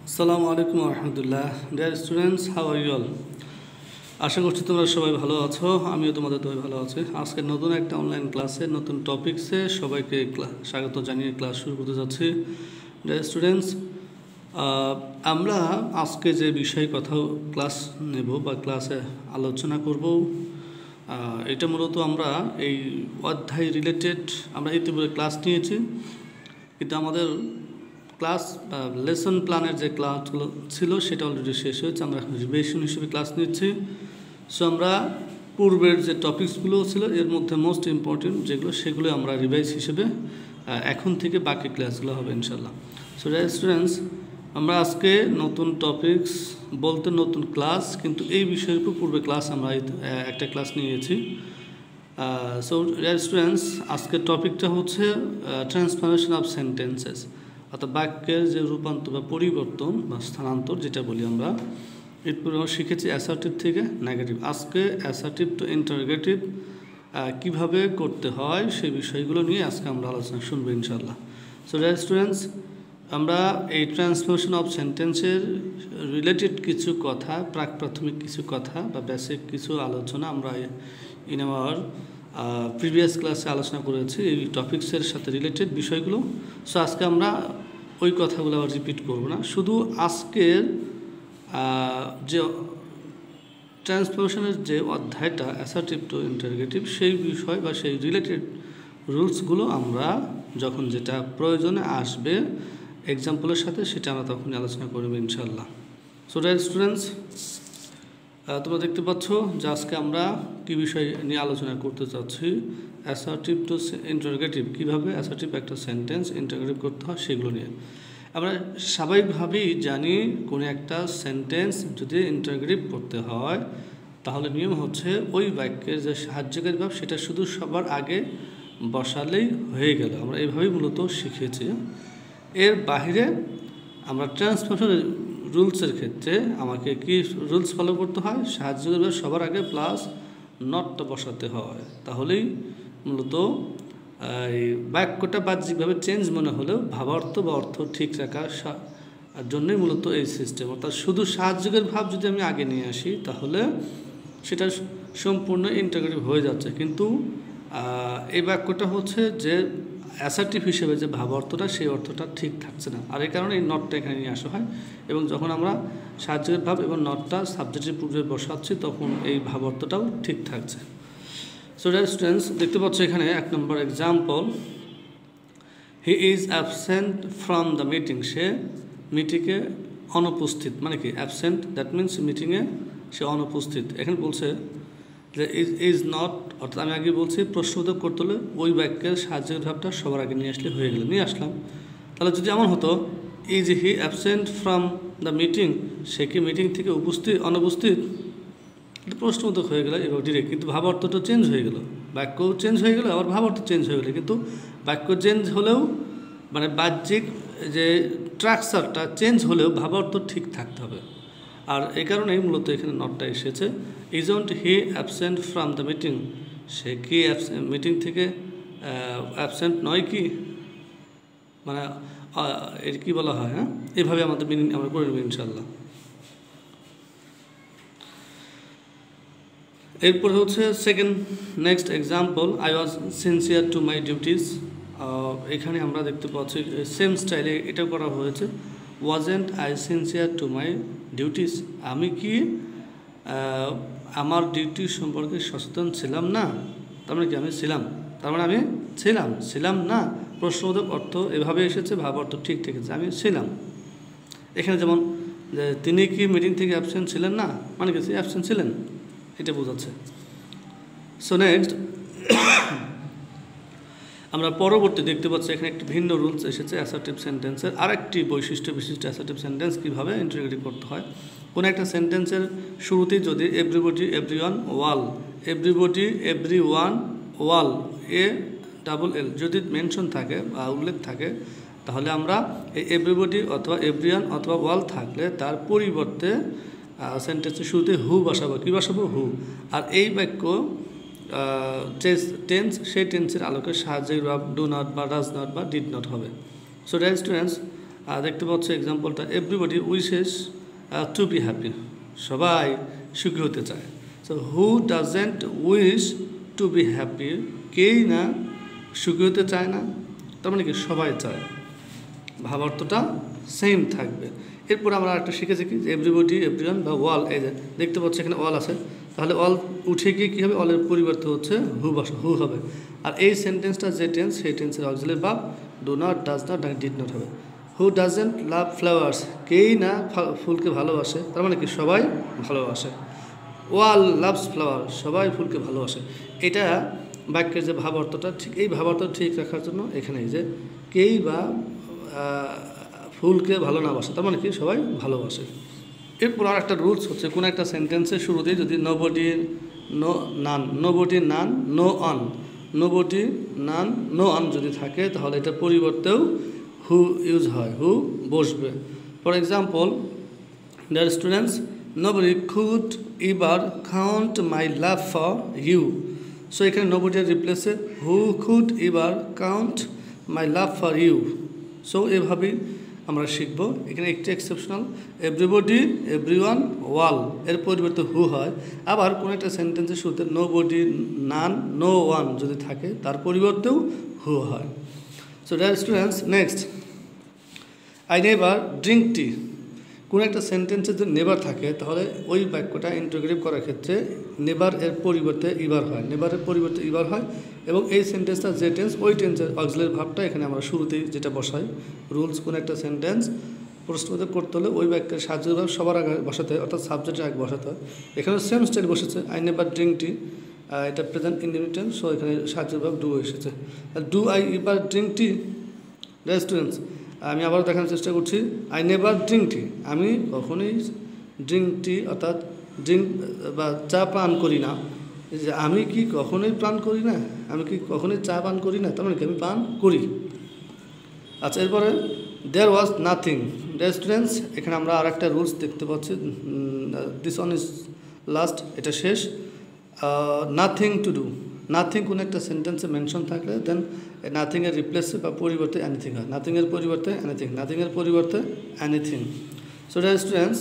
আসসালামু আলাইকুম রহমতুল্লাহ। Dear students, how are you all? আশা করছি তোমরা সবাই ভালো আছো। আমিও তোমাদের দোয়ায় ভালো আছি। আজকে নতুন একটা অনলাইন ক্লাসে নতুন টপিকসে সবাইকে স্বাগত জানিয়ে ক্লাস শুরু করতে যাচ্ছি। ডিয়ার স্টুডেন্টস, আমরা আজকে যে বিষয়ে কথা ক্লাস নেব বা ক্লাসে আলোচনা করব, এটা মূলত আমরা এই অধ্যায় রিলেটেড আমরা ইতিপূর্বে ক্লাস নিয়েছি, কিন্তু আমাদের ক্লাস লেসন প্ল্যানের যে ক্লাসগুলো ছিল সেটা অলরেডি শেষ হয়েছে। আমরা এখন রিভিশন হিসেবে ক্লাস নিচ্ছি। সো আমরা পূর্বের যে টপিকসগুলো ছিল এর মধ্যে মোস্ট ইম্পর্টেন্ট যেগুলো সেগুলো আমরা রিভাইজ হিসেবে এখন থেকে বাকি ক্লাসগুলো হবে ইনশাল্লাহ। সো ডিয়ার স্টুডেন্টস, আমরা আজকে নতুন টপিকস বলতে নতুন ক্লাস, কিন্তু এই বিষয়ের উপর পূর্বে ক্লাস আমরা একটা ক্লাস নিয়েছি। সো ডিয়ার স্টুডেন্টস, আজকের টপিকটা হচ্ছে ট্রান্সফরমেশন অফ সেন্টেন্সেস, অর্থাৎ বাক্যের যে রূপান্তর বা পরিবর্তন বা স্থানান্তর যেটা বলি আমরা। এরপরে আমরা শিখেছি অ্যাসার্টিভ থেকে নেগেটিভ। আজকে অ্যাসার্টিভ টু ইন্টারোগেটিভ কীভাবে করতে হয় সেই বিষয়গুলো নিয়ে আজকে আমরা আলোচনা শুনবো ইনশাল্লাহ। সো ডিয়ার স্টুডেন্টস, আমরা এই ট্রান্সফরমেশন অফ সেন্টেন্সের রিলেটেড কিছু কথা, প্রাথমিক কিছু কথা বা বেসিক কিছু আলোচনা আমরা ইন আওয়ার প্রিভিয়াস ক্লাসে আলোচনা করেছি এই টপিক্সের সাথে রিলেটেড বিষয়গুলো। সো আজকে আমরা ওই কথাগুলো আবার রিপিট করব না, শুধু আজকের যে ট্রান্সফরমেশনের যে অধ্যায়টা অ্যাসার্টিভ টু ইন্টারোগেটিভ সেই বিষয় বা সেই রিলেটেড রুলসগুলো আমরা যখন যেটা প্রয়োজনে আসবে এক্সাম্পলের সাথে সেটা আমরা তখনই আলোচনা করব ইনশাল্লাহ। সো ডিয়ার স্টুডেন্টস, তোমরা দেখতে পাচ্ছ যে আজকে আমরা কী বিষয় নিয়ে আলোচনা করতে চাচ্ছি, অ্যাসার্টিভ টু ইন্টারোগেটিভ, কীভাবে অ্যাসার্টিভ একটা সেন্টেন্স ইন্টারোগেটিভ করতে হয় সেগুলো নিয়ে। আমরা স্বাভাবিকভাবেই জানি কোনো একটা সেন্টেন্স যদি ইন্টারোগেটিভ করতে হয় তাহলে নিয়ম হচ্ছে ওই বাক্যের যে সাহায্যকারী ভাব সেটা শুধু সবার আগে বসালেই হয়ে গেল। আমরা এইভাবেই মূলত শিখেছি। এর বাহিরে আমরা ট্রান্সফরমেশন রুলসের ক্ষেত্রে আমাকে কি রুলস ফলো করতে হয়, সাহায্যকারী ভাব সবার আগে প্লাস নটটা বসাতে হয়, তাহলেই মূলত এই বাক্যটা বাহ্যিকভাবে চেঞ্জ মনে হলেও ভাবার্থ বা অর্থ ঠিক রাখার জন্যই মূলত এই সিস্টেম। অর্থাৎ শুধু সাহায্যকারী ভাব যদি আমি আগে নিয়ে আসি তাহলে সেটা সম্পূর্ণ ইন্টারোগেটিভ হয়ে যাচ্ছে, কিন্তু এই বাক্যটা হচ্ছে যে অ্যাসার্টিভ হিসেবে যে ভাব অর্থটা সেই অর্থটা ঠিক থাকছে না, আর এই কারণে এই নটটা এখানে নিয়ে আসা হয়। এবং যখন আমরা সাহায্যের ভাব এবং নটটা সাবজেক্টের পূর্বে বসাচ্ছি তখন এই ভাব অর্থটাও ঠিক থাকছে। সো ডিয়ার স্টুডেন্টস, দেখতে পাচ্ছ এখানে 1 নম্বর example, he is absent from the meeting. সে মিটিংয়ে অনুপস্থিত। মানে কি অ্যাবসেন্ট, দ্যাট মিনস মিটিংয়ে সে অনুপস্থিত। এখানে বলছে যে ইজ নট, অর্থাৎ আমি আগে বলছি প্রশ্নবোধক করতে হলে ওই বাক্যের সাহায্যের ভাবটা সবার আগে নিয়ে আসলে হয়ে গেল, নিয়ে আসলাম। তাহলে যদি এমন হতো is he absent from the meeting, সে কি মিটিং থেকে অনুপস্থিত, প্রশ্নবোধক হয়ে গেল এবার ডিরেক্ট, কিন্তু ভাব অর্থটা চেঞ্জ হয়ে গেল, বাক্য চেঞ্জ হয়ে গেল, আবার ভাব অর্থ চেঞ্জ হয়ে গেলো। কিন্তু বাক্য চেঞ্জ হলেও মানে বাহ্যিক যে স্ট্রাকচারটা চেঞ্জ হলেও ভাব অর্থ ঠিক থাকতে হবে। আর এই কারণেই মূলত এখানে নটটা এসেছে। Isn't he absent from the meeting, সে কি মিটিং থেকে অ্যাবসেন্ট নয় কি, মানে এর কী বলা হয়, হ্যাঁ এইভাবে আমাদের মিনিং আমরা করে নেব ইনশাল্লাহ। এরপরে হচ্ছে next example, I was sincere to my duties. এখানে আমরা দেখতে পাচ্ছি সেম স্টাইলে এটাও করা হয়েছে, wasn't I sincere to my duties, আমি কি আমার ডিউটি সম্পর্কে সচেতন ছিলাম না। তার মানে কি আমি ছিলাম, তার মানে আমি ছিলাম না। প্রশ্নবোধক অর্থ এভাবে এসেছে, ভাব অর্থ ঠিক ঠিক আছে, আমি ছিলাম। এখানে যেমন যে তিনি কি মিটিং থেকে অ্যাবসেন্ট ছিলেন না, মানে কি অ্যাবসেন্ট ছিলেন, এটা বোঝাচ্ছে। সো নেক্সট আমরা পরবর্তী দেখতে পাচ্ছি এখানে একটি ভিন্ন রুলস এসেছে অ্যাসার্টিভ সেন্টেন্সের। আরেকটি বৈশিষ্ট্য বিশিষ্ট অ্যাসার্টিভ সেন্টেন্স কীভাবে ইন্টারোগেটিভ করতে হয়। কোনো একটা সেন্টেন্সের শুরুতেই যদি এভরিবডি এভরিওয়ান ওয়াল, এভরিবডি এভরিওয়ান ওয়াল এ ডাবল এল যদি মেনশন থাকে বা উল্লেখ থাকে, তাহলে আমরা এই এভরিবডি অথবা এভরিওয়ান অথবা ওয়াল থাকলে তার পরিবর্তে সেন্টেন্সের শুরুতে হু বসাবো। কী বসাবো? হু। আর এই বাক্য যে টেন্স সেই টেন্সের আলোকে সাহায্যের ভাব ডু নট বা ডাজ নট বা ডিড নট হবে। সো ডিয়ার স্টুডেন্টস, দেখতে পাচ্ছ এক্সাম্পলটা, everybody wishes to be happy, সবাই সুখী হতে চায়। So who doesn't wish to be happy, কেই না সুখী হতে চায় না, তার মানে কি সবাই চায়, ভাবার্থটা সেম থাকবে। এরপর আমরা একটা শিখেছি কি যে এভরিবডি, এভরিওয়ান বা অল, এই যে দেখতে পাচ্ছি এখানে অল আছে, তাহলে অল উঠে গিয়ে কী হবে, অলের পরিবর্তে হচ্ছে হু হবে। আর এই সেন্টেন্সটা যে টেন্স, সেই টেন্সের auxiliary verb do not, does not, did not হবে। হু ডাজেন্ট লাভ ফ্লাওয়ার্স, কেই না ফুলকে ভালোবাসে, তার মানে কি সবাই ভালোবাসে। ওয়াল লাভস ফ্লাওয়ার, সবাই ফুলকে ভালোবাসে। এটা বাক্যের যে ভাব অর্থটা, ঠিক এই ভাব অর্থ ঠিক রাখার জন্য এখানে যে কেই বা ফুলকে ভালো না বাসে, তার মানে কি সবাই ভালোবাসে। এরপর আর একটা রুলস হচ্ছে, কোনো একটা সেন্টেন্সের শুরুতেই যদি nobody, no none, nobody none, no one, nobody none, no one যদি থাকে, তাহলে এটা পরিবর্তেও হু ইউজ হয়, হু বসবে। For example, dear students, nobody could ever count my love for you. So এখানে নোবডির রিপ্লেসে who could ever count my love for you. So এভাবেই আমরা শিখব। এখানে একটি এক্সেপশনাল, এভরিবডি, এভরিওয়ান, ওয়াল এর পরিবর্তে হু হয়। আবার কোনো একটা সেন্টেন্সের শুরুতে নোবডি, নান, নো ওয়ান যদি থাকে, তার পরিবর্তেও হু হয়। So dear students, next, I never drink tea. কোনো একটা সেন্টেন্সে যদি নেভার থাকে, তাহলে ওই বাক্যটা ইন্টারোগেটিভ করার ক্ষেত্রে নেভার এর পরিবর্তে ইভার হয়, নেভারের পরিবর্তে ইভার হয়। এবং এই সেন্টেন্সটা যে টেন্স, ওই টেন্সের অক্সিলারি ভার্বটা এখানে আমরা শুরুতেই যেটা বসাই। রুলস, কোনো একটা সেন্টেন্স প্রশ্নবোধক করতে হলে ওই বাক্যের সাহায্যের ভাব সবার আগে বসাতে হয়, অর্থাৎ সাবজেক্টের আগে বসাতে হয়। এখানে সেম স্টাইল বসেছে, আই নেভার ড্রিঙ্ক টি, এটা প্রেজেন্ট ইনডিফিনিট টেন্স, সো এখানে সাহায্যের ভাব ডু এসেছে। Do I ever drink tea? Dear students, আমি আবারও দেখানোর চেষ্টা করছি, আই নেভার ড্রিঙ্ক টি, আমি কখনোই ড্রিঙ্ক টি অর্থাৎ ড্রিঙ্ক বা চা পান করি না। যে আমি কি কখনোই পান করি না, আমি কি কখনোই চা পান করি না, তার মানে কি আমি পান করি। আচ্ছা, এরপরে দেয়ার ওয়াজ নাথিং। ডিয়ার স্টুডেন্টস, এখানে আমরা আর একটা রুলস দেখতে পাচ্ছি, দিস ওয়ান ইজ লাস্ট, এটা শেষ। নাথিং টু ডু, নাথিং কোনো একটা সেন্টেন্সে মেনশন থাকলে দেন নাথিংয়ের রিপ্লেসে বা পরিবর্তে এনিথিং হয়, নাথিংয়ের পরিবর্তে এনিথিং, নাথিংয়ের পরিবর্তে anything. So dear students,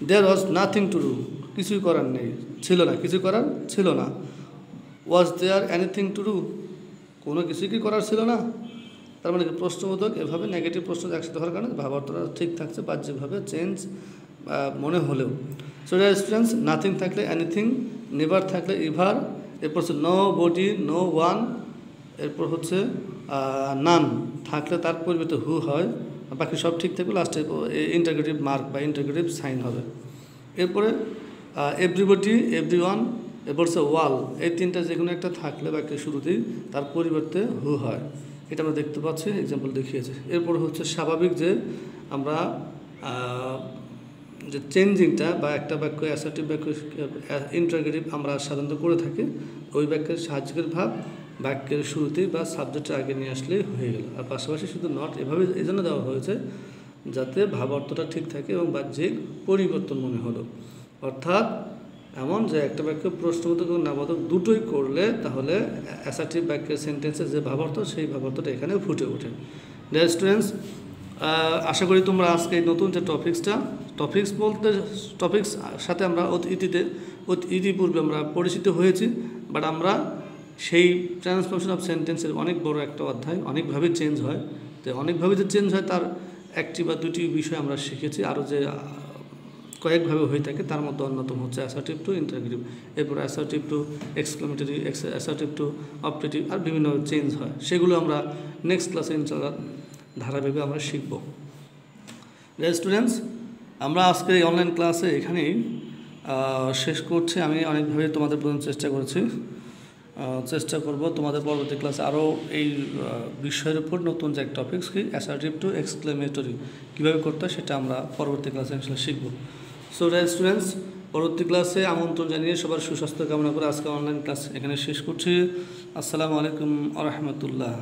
there was nothing to do, কিছুই করার নেই, ছিল না, কিছু করার ছিল না। Was there anything to do, কোনো কিছুই কি করার ছিল না, তার মানে প্রশ্নবোধক এভাবে নেগেটিভ প্রশ্ন একসাথে হওয়ার কারণে ভাবার্থটা ঠিক থাকছে, বাহ্যিকভাবে চেঞ্জ মনে হলেও। সো ডিয়ার স্টুডেন্টস, নাথিং থাকলে এনিথিং, নেভার থাকলে ইভার, এরপর হচ্ছে নো বডি, নো ওয়ান, এরপর হচ্ছে নান থাকলে তার পরিবর্তে হু হয়, বাকি সব ঠিক থাকবে, লাস্টে ইন্টারগ্রেটিভ মার্ক বা ইন্টারগ্রেটিভ সাইন হবে। এরপরে এভরিবডি, এভরিওয়ান, এরপর হচ্ছে ওয়াল, এই তিনটা যে কোনো একটা থাকলে বাক্যের শুরুতেই তার পরিবর্তে হু হয়, এটা আমরা দেখতে পাচ্ছি, এক্সাম্পল দেখিয়েছে। এরপর হচ্ছে স্বাভাবিক যে আমরা যে চেঞ্জিংটা বা একটা বাক্য অ্যাসার্টিভ বাক্য ইন্টারগ্রেটিভ আমরা সাধারণত করে থাকি, ওই বাক্যের সাহায্যের ভাব বাক্যের শুরুতেই বা সাবজেক্টের আগে নিয়ে আসলেই হয়ে গেল। আর পাশাপাশি শুধু নট এভাবে এই জন্য দেওয়া হয়েছে যাতে ভাব অর্থটা ঠিক থাকে এবং বাহ্যিক পরিবর্তন মনে হলো। অর্থাৎ এমন যে একটা বাক্য প্রশ্নবোধক এবং নাবোধক দুটোই করলে তাহলে অ্যাসার্টিভ বাক্যের সেন্টেন্সের যে ভাবার্থ সেই ভাবার্থটা এখানে ফুটে ওঠে। ডিয়ার স্টুডেন্টস, আশা করি তোমরা আজকে এই নতুন যে টপিক্স বলতে টপিক্স সাথে আমরা ইতিপূর্বে আমরা পরিচিত হয়েছি, বাট আমরা সেই ট্রান্সফরমেশন অফ সেন্টেন্সের অনেক বড় একটা অধ্যায়, অনেকভাবে চেঞ্জ হয়। তো অনেকভাবে যে চেঞ্জ হয় তার একটি বা দুটি বিষয় আমরা শিখেছি, আরও যে কয়েকভাবে হয়ে থাকে তার মধ্যে অন্যতম হচ্ছে অ্যাসার্টিভ টু ইন্টারগ্রেটিভ, এরপর assertive to exclamatory, assertive to operative, আর বিভিন্ন চেঞ্জ হয়। সেগুলো আমরা নেক্সট ক্লাসে ইনশাআল্লাহ ধারাবাহিকভাবে আমরা শিখব। ডিয়ার স্টুডেন্টস, আমরা আজকে এই অনলাইন ক্লাসে এখানেই শেষ করছি। আমি অনেকভাবে তোমাদের পর্যন্ত চেষ্টা করব তোমাদের পরবর্তী ক্লাসে আরও এই বিষয়ের উপর নতুন যে টপিক্স কি অ্যাসার্টিভ টু এক্সক্লেমেটরি কীভাবে করতে হয় সেটা আমরা পরবর্তী ক্লাসে ইনশাআল্লাহ শিখব। সো ডিয়ার স্টুডেন্টস, পরবর্তী ক্লাসে আমন্ত্রণ জানিয়ে সবার সুস্বাস্থ্য কামনা করে আজকে অনলাইন ক্লাস এখানে শেষ করছি। আসসালামু আলাইকুম ওয়া রাহমাতুল্লাহ।